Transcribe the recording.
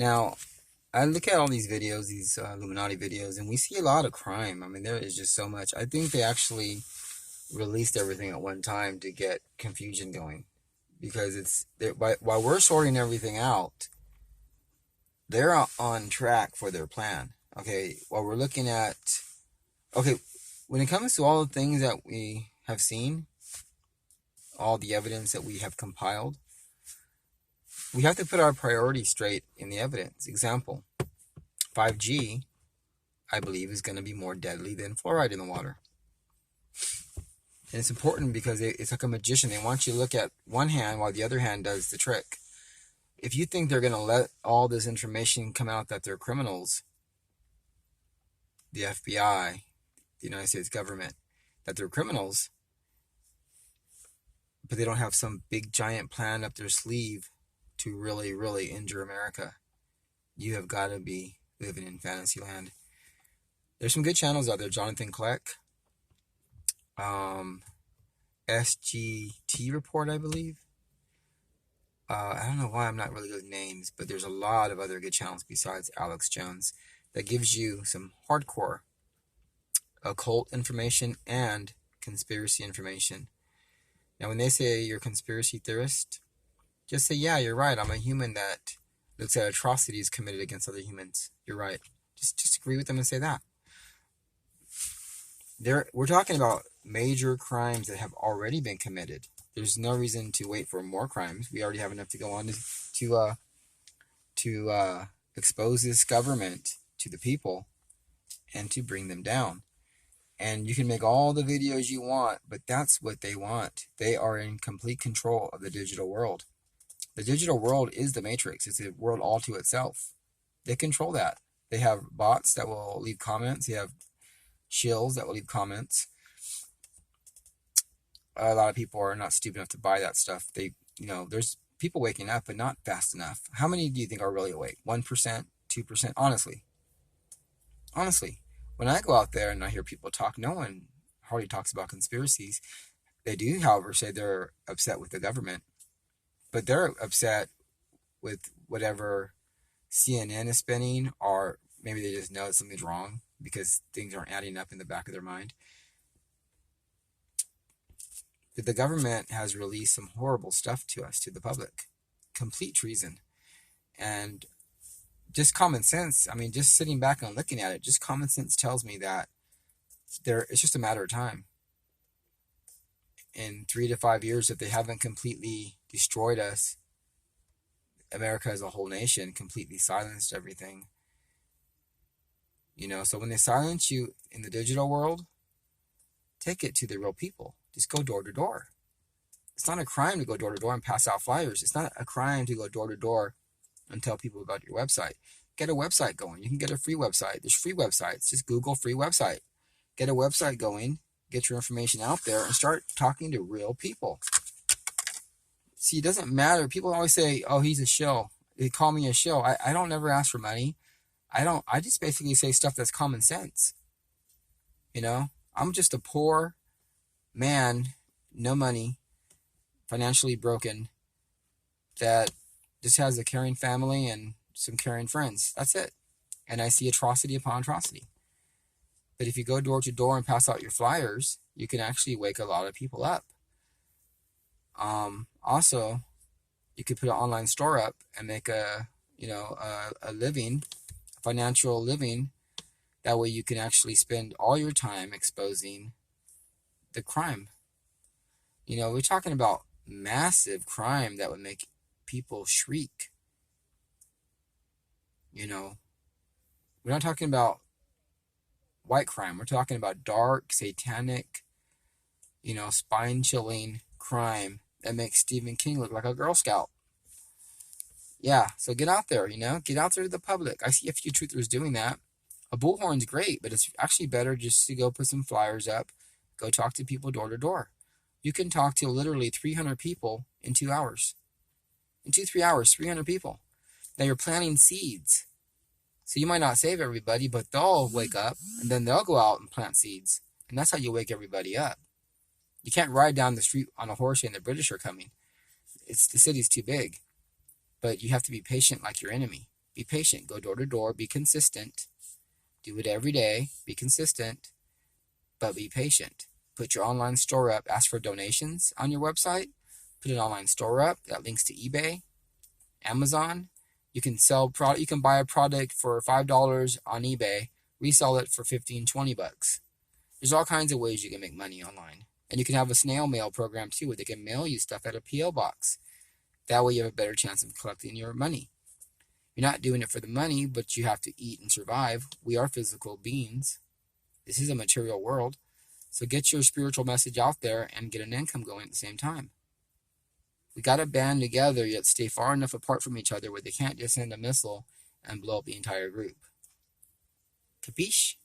Now, I look at all these videos, these Illuminati videos, and we see a lot of crime. I mean, there is just so much. I think they actually released everything at one time to get confusion going, because while we're sorting everything out, they're on track for their plan. Okay, while we're looking at, okay, when it comes to all the things that we have seen, all the evidence that we have compiled, we have to put our priorities straight in the evidence. Example, 5G, I believe, is going to be more deadly than fluoride in the water. And it's important because it's like a magician. They want you to look at one hand while the other hand does the trick. If you think they're going to let all this information come out that they're criminals, the FBI, the United States government, that they're criminals, but they don't have some big giant plan up their sleeve to really, really injure America, you have got to be living in fantasy land. There's some good channels out there. Jonathan Kleck, SGT Report, I believe. I don't know why I'm not really good with names, but there's a lot of other good channels besides Alex Jones that gives you some hardcore occult information and conspiracy information. Now, when they say you're a conspiracy theorist, just say, yeah, you're right. I'm a human that looks at atrocities committed against other humans. You're right. Just agree with them and say that. We're talking about major crimes that have already been committed. There's no reason to wait for more crimes. We already have enough to go on to expose this government to the people and to bring them down. And you can make all the videos you want, but that's what they want. They are in complete control of the digital world. The digital world is the matrix. It's a world all to itself. They control that. They have bots that will leave comments. They have shills that will leave comments. A lot of people are not stupid enough to buy that stuff. There's people waking up, but not fast enough. How many do you think are really awake? 1%, 2%? Honestly, when I go out there and I hear people talk, no one hardly talks about conspiracies. They do, however, say they're upset with the government, but they're upset with whatever CNN is spinning, or maybe they just know something's wrong because things aren't adding up in the back of their mind. But the government has released some horrible stuff to us, to the public. Complete treason. And just common sense, I mean, just sitting back and looking at it, just common sense tells me that it's just a matter of time. In 3 to 5 years, if they haven't completely destroyed us, America as a whole nation, completely silenced everything. So when they silence you in the digital world, take it to the real people. Just go door to door. It's not a crime to go door to door and pass out flyers. It's not a crime to go door to door and tell people about your website. Get a website going. You can get a free website. There's free websites. Just Google free website. Get a website going. Get your information out there and start talking to real people. See, it doesn't matter. People always say, oh, he's a shill. They call me a shill. I don't never ask for money. I just basically say stuff that's common sense. I'm just a poor man, no money, financially broken, that just has a caring family and some caring friends. That's it. And I see atrocity upon atrocity. But if you go door to door and pass out your flyers, you can actually wake a lot of people up. Also, you could put an online store up and make a living, a financial living. That way you can actually spend all your time exposing the crime. We're talking about massive crime that would make people shriek. We're not talking about white crime. We're talking about dark, satanic, spine-chilling crime that makes Stephen King look like a Girl Scout. Yeah, so get out there, get out there to the public. I see a few truthers doing that. A bullhorn's great, but it's actually better just to go put some flyers up, go talk to people door to door. You can talk to literally 300 people in 2 hours. In 2-3 hours, 300 people. Now you're planting seeds. So you might not save everybody, but they'll wake up, and then they'll go out and plant seeds. And that's how you wake everybody up. You can't ride down the street on a horse and the British are coming. The city's too big. But you have to be patient like your enemy. Be patient. Go door to door. Be consistent. Do it every day. Be consistent, but be patient. Put your online store up. Ask for donations on your website. Put an online store up that links to eBay, Amazon. You can sell product. You can buy a product for $5 on eBay, resell it for 15, $20. There's all kinds of ways you can make money online. And you can have a snail mail program too, where they can mail you stuff at a PO box. That way you have a better chance of collecting your money. You're not doing it for the money, but you have to eat and survive. We are physical beings. This is a material world. So get your spiritual message out there and get an income going at the same time. We got to band together, yet stay far enough apart from each other where they can't just send a missile and blow up the entire group. Capiche?